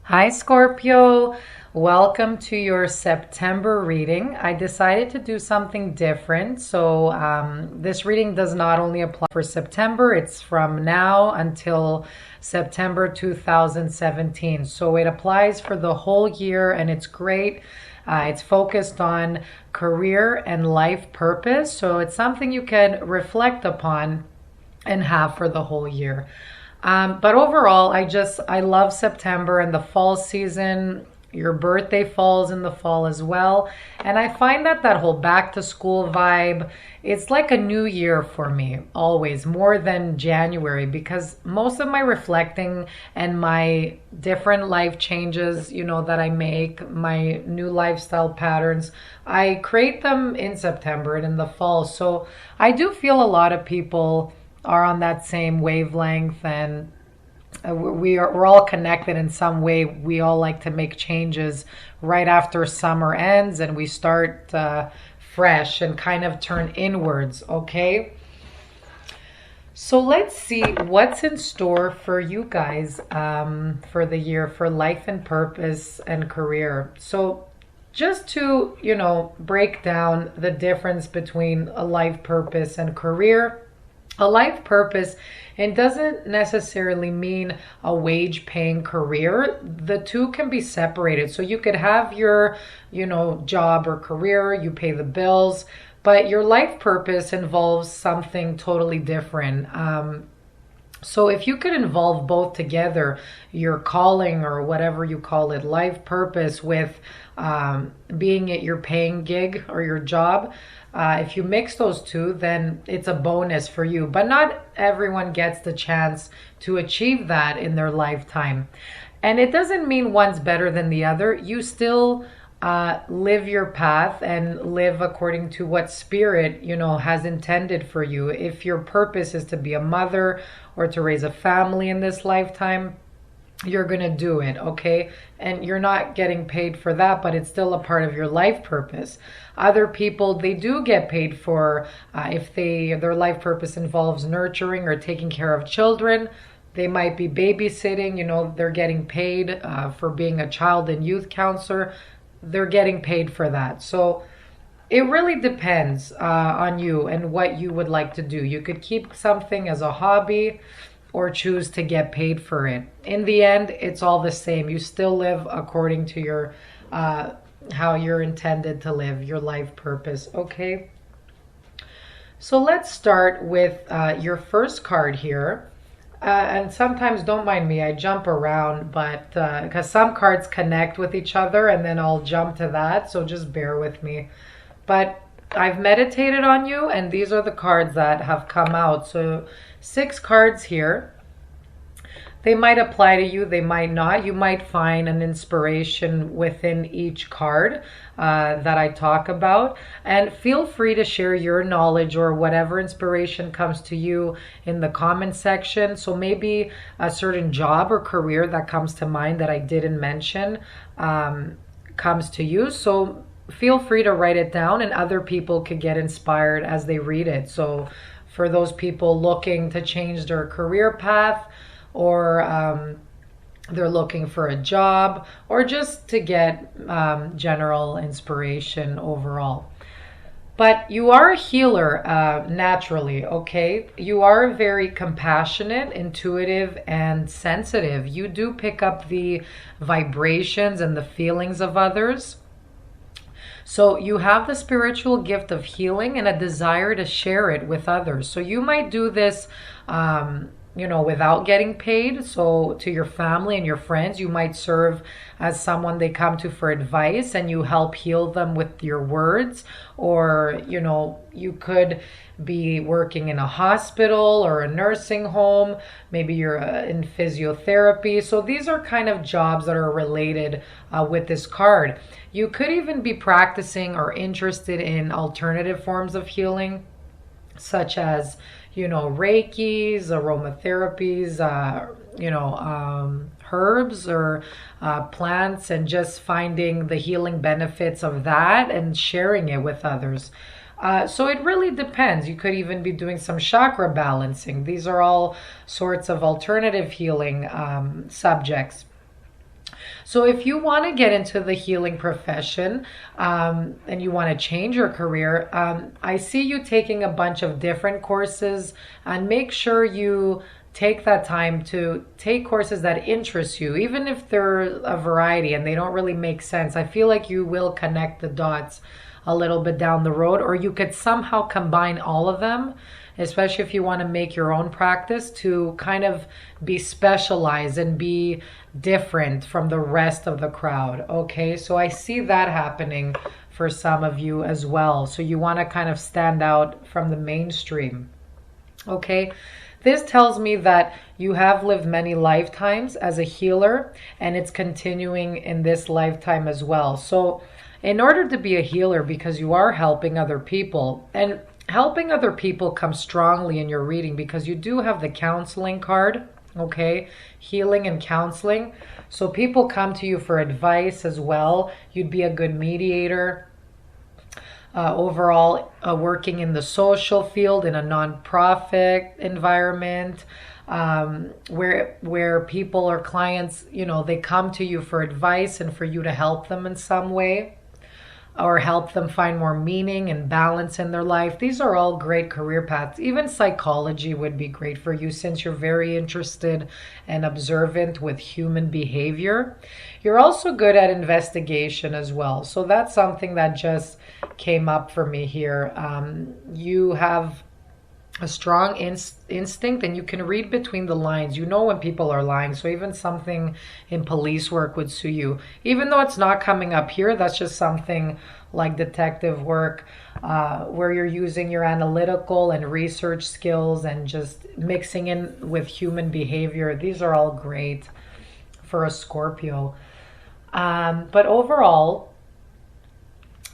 Hi, Scorpio. Welcome to your September reading. I decided to do something different. This reading does not only apply for September, it's from now until September 2017. So, it applies for the whole year and it's great. It's focused on career and life purpose. So, it's something you can reflect upon and have for the whole year. But overall, I love September and the fall season. Your birthday falls in the fall as well. And I find that whole back to school vibe, it's like a new year for me, always, more than January, because most of my reflecting and my different life changes, that I make, my new lifestyle patterns, I create them in September and in the fall. So I do feel a lot of people are on that same wavelength, and we're all connected in some way. We all like to make changes right after summer ends and we start fresh and kind of turn inwards. Okay, so let's see what's in store for you guys for the year, for life and purpose and career. So just to break down the difference between a life purpose and career. A life purpose, it doesn't necessarily mean a wage paying career. The two can be separated. So you could have your, job or career, you pay the bills, but your life purpose involves something totally different. So if you could involve both together, your calling or whatever you call it, life purpose with being at your paying gig or your job, if you mix those two, then it's a bonus for you. But not everyone gets the chance to achieve that in their lifetime. And it doesn't mean one's better than the other. You still live your path and live according to what spirit, has intended for you. If your purpose is to be a mother or to raise a family in this lifetime, you're going to do it, okay? And you're not getting paid for that, but it's still a part of your life purpose. Other people, they do get paid for if their life purpose involves nurturing or taking care of children. They might be babysitting, they're getting paid for being a child and youth counselor. They're getting paid for that. So it really depends on you and what you would like to do. You could keep something as a hobby or choose to get paid for it. In the end, it's all the same. You still live according to your how you're intended to live, your life purpose. Okay. So let's start with your first card here. And sometimes don't mind me, I jump around, but because some cards connect with each other and then I'll jump to that. So just bear with me. But I've meditated on you and these are the cards that have come out. So 6 cards here. They might apply to you, they might not. You might find an inspiration within each card that I talk about. And feel free to share your knowledge or whatever inspiration comes to you in the comment section. So maybe a certain job or career that comes to mind that I didn't mention comes to you. So feel free to write it down and other people could get inspired as they read it. So for those people looking to change their career path, or they're looking for a job, or just to get general inspiration overall. But you are a healer naturally, okay? You are very compassionate, intuitive, and sensitive. You do pick up the vibrations and the feelings of others. So you have the spiritual gift of healing and a desire to share it with others. So you might do this without getting paid. So to your family and your friends, you might serve as someone they come to for advice and you help heal them with your words. Or, you could be working in a hospital or a nursing home. Maybe you're in physiotherapy. So these are kind of jobs that are related with this card. You could even be practicing or interested in alternative forms of healing, such as Reikis, aromatherapies, herbs or plants, and just finding the healing benefits of that and sharing it with others. So it really depends. You could even be doing some chakra balancing. These are all sorts of alternative healing subjects. So if you want to get into the healing profession, and you want to change your career, I see you taking a bunch of different courses, and make sure you take that time to take courses that interest you, even if they're a variety and they don't really make sense. I feel like you will connect the dots a little bit down the road, or you could somehow combine all of them, especially if you want to make your own practice, to kind of be specialized and be different from the rest of the crowd. Okay, so I see that happening for some of you as well. So you want to kind of stand out from the mainstream. Okay, this tells me that you have lived many lifetimes as a healer, and it's continuing in this lifetime as well. So in order to be a healer, because you are helping other people, and helping other people comes strongly in your reading because you do have the counseling card, okay? Healing and counseling. So people come to you for advice as well. You'd be a good mediator. Overall, working in the social field, in a nonprofit environment, where people or clients, they come to you for advice and for you to help them in some way, or help them find more meaning and balance in their life. These are all great career paths. Even psychology would be great for you, since you're very interested and observant with human behavior. You're also good at investigation as well. So that's something that just came up for me here. You have a strong instinct, and you can read between the lines. You know when people are lying. So even something in police work would suit you. Even though it's not coming up here, that's just something like detective work, where you're using your analytical and research skills and just mixing in with human behavior. These are all great for a Scorpio. But overall,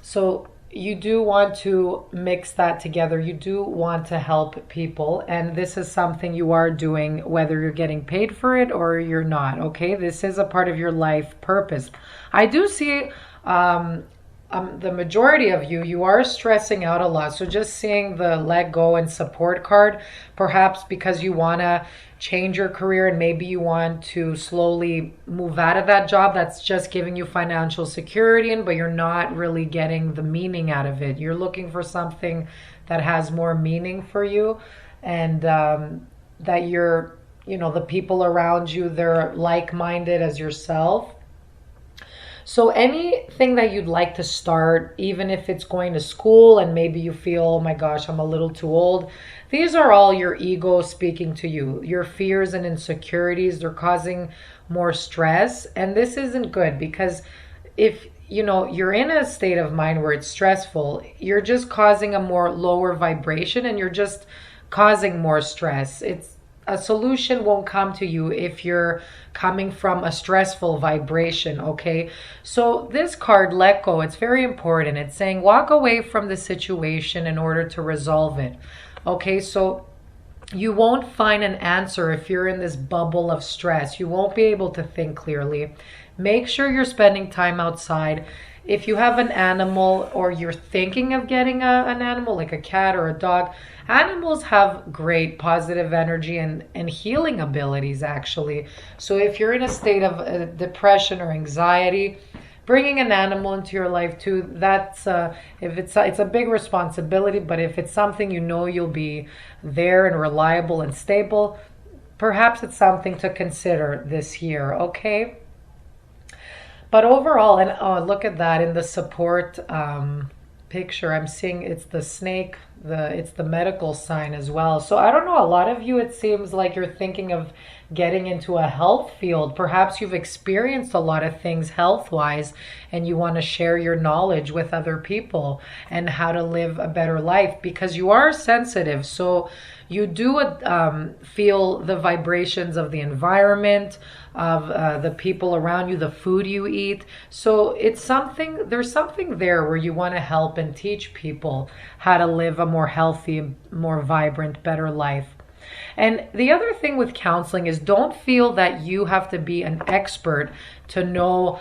so you do want to mix that together. You do want to help people, and this is something you are doing whether you're getting paid for it or you're not. Okay, this is a part of your life purpose. I do see the majority of you are stressing out a lot. So just seeing the let go and support card, perhaps because you want to change your career and maybe you want to slowly move out of that job that's just giving you financial security, but you're not really getting the meaning out of it. You're looking for something that has more meaning for you, and that you're, the people around you, they're like-minded as yourself. So anything that you'd like to start, even if it's going to school and maybe you feel, oh my gosh, I'm a little too old. These are all your ego speaking to you. Your fears and insecurities, they're causing more stress. And this isn't good, because if you're in a state of mind where it's stressful, you're just causing a more lower vibration, and you're just causing more stress. A solution won't come to you if you're coming from a stressful vibration, okay? So this card, let go, it's very important. It's saying walk away from the situation in order to resolve it, okay? So you won't find an answer if you're in this bubble of stress. You won't be able to think clearly. Make sure you're spending time outside. If you have an animal, or you're thinking of getting an animal like a cat or a dog, animals have great positive energy and healing abilities, actually. So if you're in a state of depression or anxiety, bringing an animal into your life too, that's if it's a big responsibility, but if it's something you'll be there and reliable and stable, perhaps it's something to consider this year, okay? But overall, and oh, look at that in the support picture, I'm seeing it's the snake, it's the medical sign as well. So I don't know, a lot of you, it seems like you're thinking of getting into a health field. Perhaps you've experienced a lot of things health-wise, and you want to share your knowledge with other people and how to live a better life, because you are sensitive. So you do feel the vibrations of the environment, of the people around you, the food you eat. So there's something there where you want to help and teach people how to live a more healthy, more vibrant, better life. And the other thing with counseling is, don't feel that you have to be an expert to know,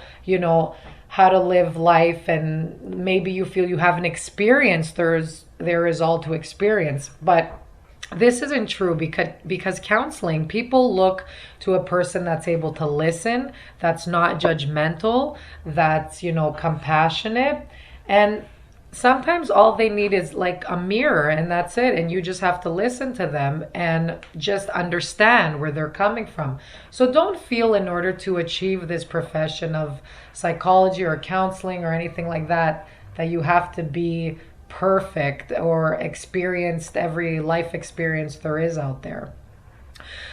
how to live life, and maybe you feel you haven't experienced. There is all to experience. But this isn't true because counseling, people look to a person that's able to listen, that's not judgmental, that's, compassionate. And sometimes all they need is like a mirror, and that's it, and you just have to listen to them and just understand where they're coming from. So don't feel in order to achieve this profession of psychology or counseling or anything like that that you have to be perfect or experienced every life experience there is out there.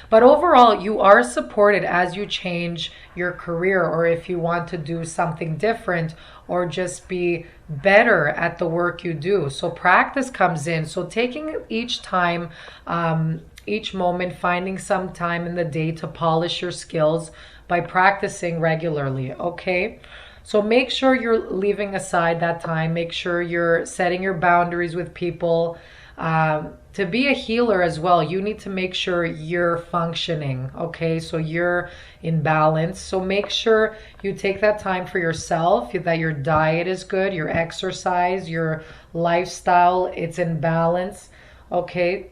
But overall, you are supported as you change your career, or if you want to do something different or just be better at the work you do. So practice comes in. So taking each time, each moment, finding some time in the day to polish your skills by practicing regularly, okay? So make sure you're leaving aside that time. Make sure you're setting your boundaries with people. To be a healer as well, you need to make sure you're functioning, okay? So you're in balance. So make sure you take that time for yourself, that your diet is good, your exercise, your lifestyle, it's in balance, okay?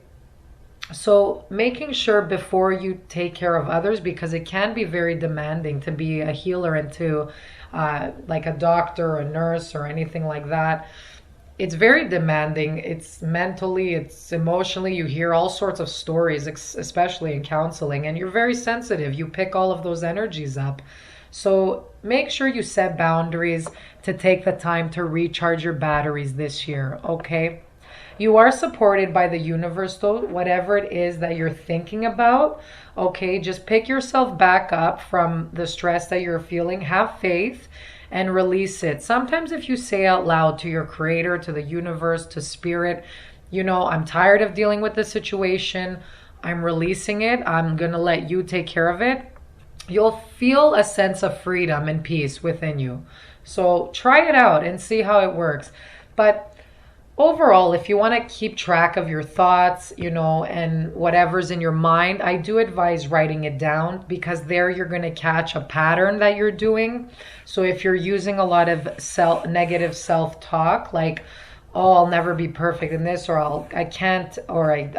So making sure before you take care of others, because it can be very demanding to be a healer and to like a doctor or a nurse or anything like that. It's very demanding. It's mentally, it's emotionally. You hear all sorts of stories, especially in counseling, and you're very sensitive. You pick all of those energies up. So make sure you set boundaries to take the time to recharge your batteries this year, okay? You are supported by the universe, though, whatever it is that you're thinking about, okay? Just pick yourself back up from the stress that you're feeling. Have faith and release it. Sometimes if you say out loud to your creator, to the universe, to spirit, I'm tired of dealing with this situation. I'm releasing it. I'm going to let you take care of it. You'll feel a sense of freedom and peace within you. So try it out and see how it works. But overall, if you want to keep track of your thoughts, and whatever's in your mind, I do advise writing it down, because there you're going to catch a pattern that you're doing. So if you're using a lot of negative self-talk, like, oh, I'll never be perfect in this, or I can't, or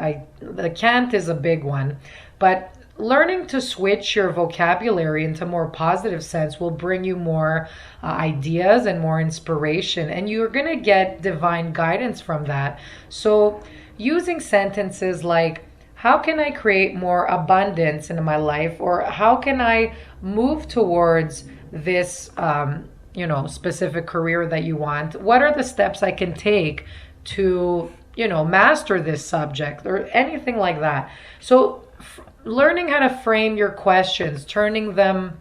the can't is a big one. But learning to switch your vocabulary into more positive sense will bring you more ideas and more inspiration, and you're going to get divine guidance from that. So using sentences like, how can I create more abundance in my life, or how can I move towards this specific career that you want? What are the steps I can take to master this subject, or anything like that? So learning how to frame your questions, turning them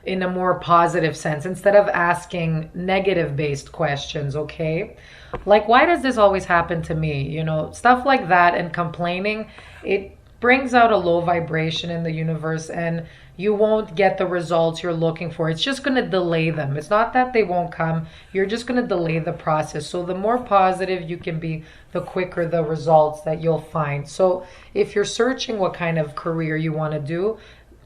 in a more positive sense instead of asking negative based questions, okay? Like, why does this always happen to me? Stuff like that, and complaining, it brings out a low vibration in the universe, and you won't get the results you're looking for. It's just going to delay them. It's not that they won't come. You're just going to delay the process. So the more positive you can be, the quicker the results that you'll find. So if you're searching what kind of career you want to do,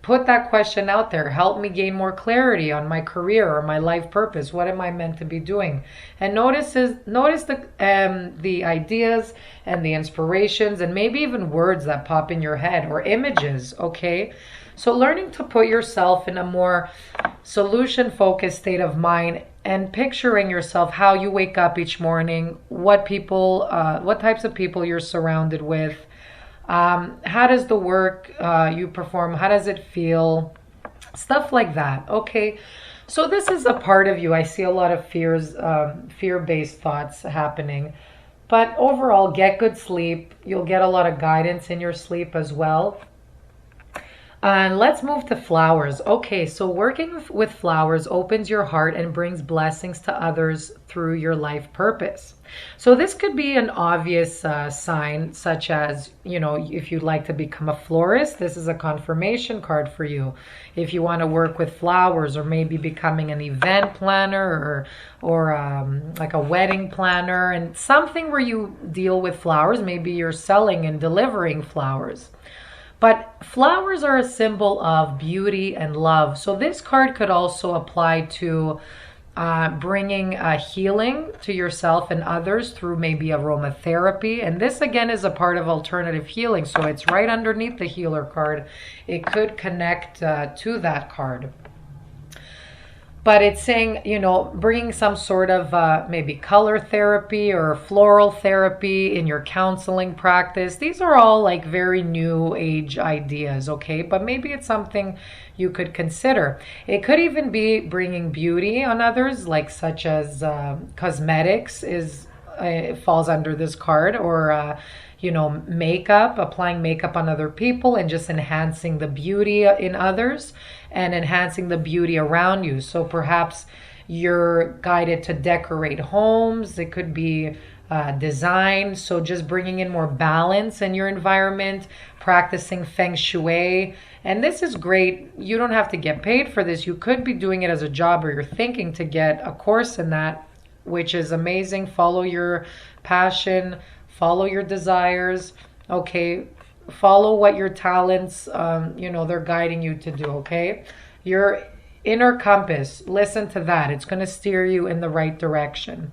put that question out there. Help me gain more clarity on my career or my life purpose. What am I meant to be doing? And notice the ideas and the inspirations, and maybe even words that pop in your head, or images, okay? So learning to put yourself in a more solution-focused state of mind, and picturing yourself how you wake up each morning, what types of people you're surrounded with, how does the work you perform, how does it feel, stuff like that, okay? So this is a part of you. I see a lot of fear-based thoughts happening. But overall, get good sleep. You'll get a lot of guidance in your sleep as well. And let's move to flowers. Okay, so working with flowers opens your heart and brings blessings to others through your life purpose. So this could be an obvious sign, such as, if you'd like to become a florist, this is a confirmation card for you. If you want to work with flowers, or maybe becoming an event planner, or like a wedding planner, and something where you deal with flowers, maybe you're selling and delivering flowers. But flowers are a symbol of beauty and love. So this card could also apply to bringing healing to yourself and others through maybe aromatherapy. And this again is a part of alternative healing. So it's right underneath the healer card. It could connect to that card. But it's saying, you know, bringing some sort of maybe color therapy or floral therapy in your counseling practice. These are all like very new age ideas, okay? But maybe it's something you could consider. It could even be bringing beauty on others, like such as cosmetics is it falls under this card, or you know, makeup, applying makeup on other people and just enhancing the beauty in others and enhancing the beauty around you. So perhaps you're guided to decorate homes. It could be design. So just bringing in more balance in your environment, practicing feng shui. And this is great. You don't have to get paid for this. You could be doing it as a job, or you're thinking to get a course in that, which is amazing. Follow your passion. Follow your desires, okay? Follow what your talents, you know, they're guiding you to do, okay? Your inner compass, listen to that. It's going to steer you in the right direction.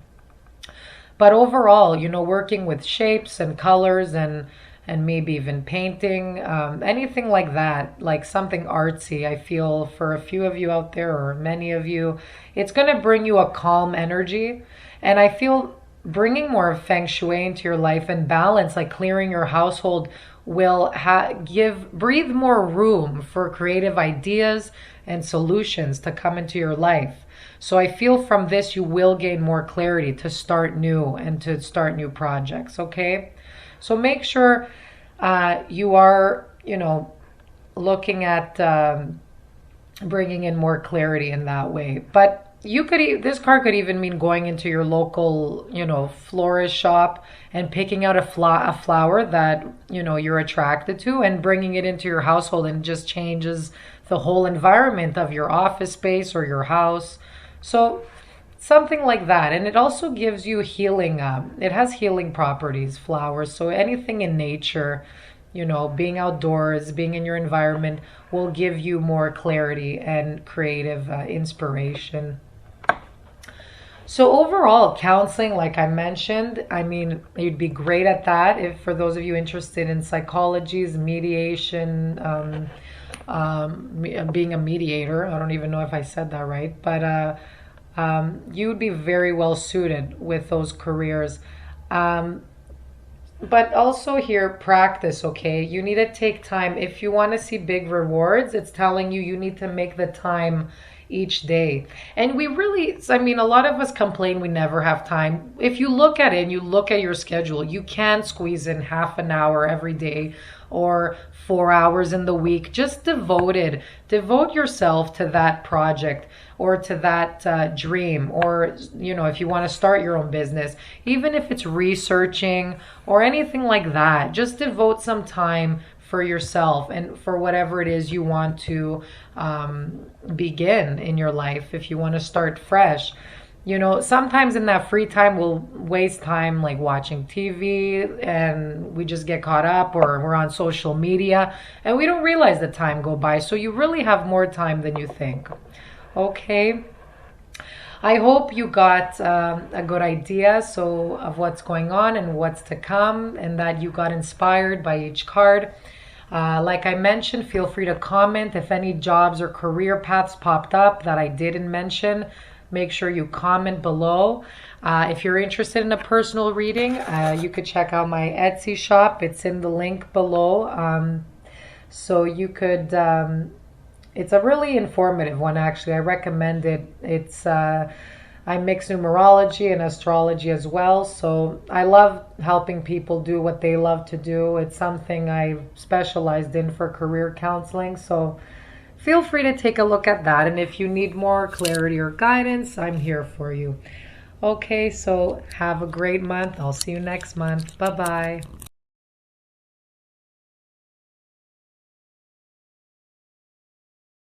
But overall, you know, working with shapes and colors and maybe even painting, anything like that, like something artsy, I feel for a few of you out there, or many of you, it's going to bring you a calm energy. And I feel bringing more feng shui into your life and balance, like clearing your household, will breathe more room for creative ideas and solutions to come into your life. So I feel from this you will gain more clarity to start new and to start new projects, okay? So make sure you are, you know, looking at bringing in more clarity in that way. But you could, this card could even mean going into your local, you know, florist shop and picking out a flower that, you know, you're attracted to and bringing it into your household, and just changes the whole environment of your office space or your house. So something like that. And it also gives you healing. It has healing properties, flowers. So anything in nature, you know, being outdoors, being in your environment will give you more clarity and creative inspiration. So overall, counseling, like I mentioned, I mean, you'd be great at that. If for those of you interested in psychologies, mediation, being a mediator, I don't even know if I said that right, but you would be very well suited with those careers. But also here, practice, okay? You need to take time. If you want to see big rewards, it's telling you need to make the time each day. And we really, I mean, a lot of us complain we never have time. If you look at it and you look at your schedule, you can squeeze in half an hour every day or 4 hours in the week. Just devote yourself to that project or to that dream, or, you know, if you want to start your own business, even if it's researching or anything like that, just devote some time for yourself and for whatever it is you want to begin in your life. If you want to start fresh, you know, sometimes in that free time we'll waste time like watching TV, and we just get caught up, or we're on social media and we don't realize the time go by. So you really have more time than you think. Okay, I hope you got a good idea of what's going on and what's to come, and that you got inspired by each card. Like I mentioned, feel free to comment if any jobs or career paths popped up that I didn't mention. Make sure you comment below. If you're interested in a personal reading, you could check out my Etsy shop. It's in the link below. So you could, it's a really informative one, actually. I recommend it. It's, I mix numerology and astrology as well. So I love helping people do what they love to do. It's something I've specialized in for career counseling. So feel free to take a look at that. And if you need more clarity or guidance, I'm here for you. Okay, so have a great month. I'll see you next month. Bye-bye.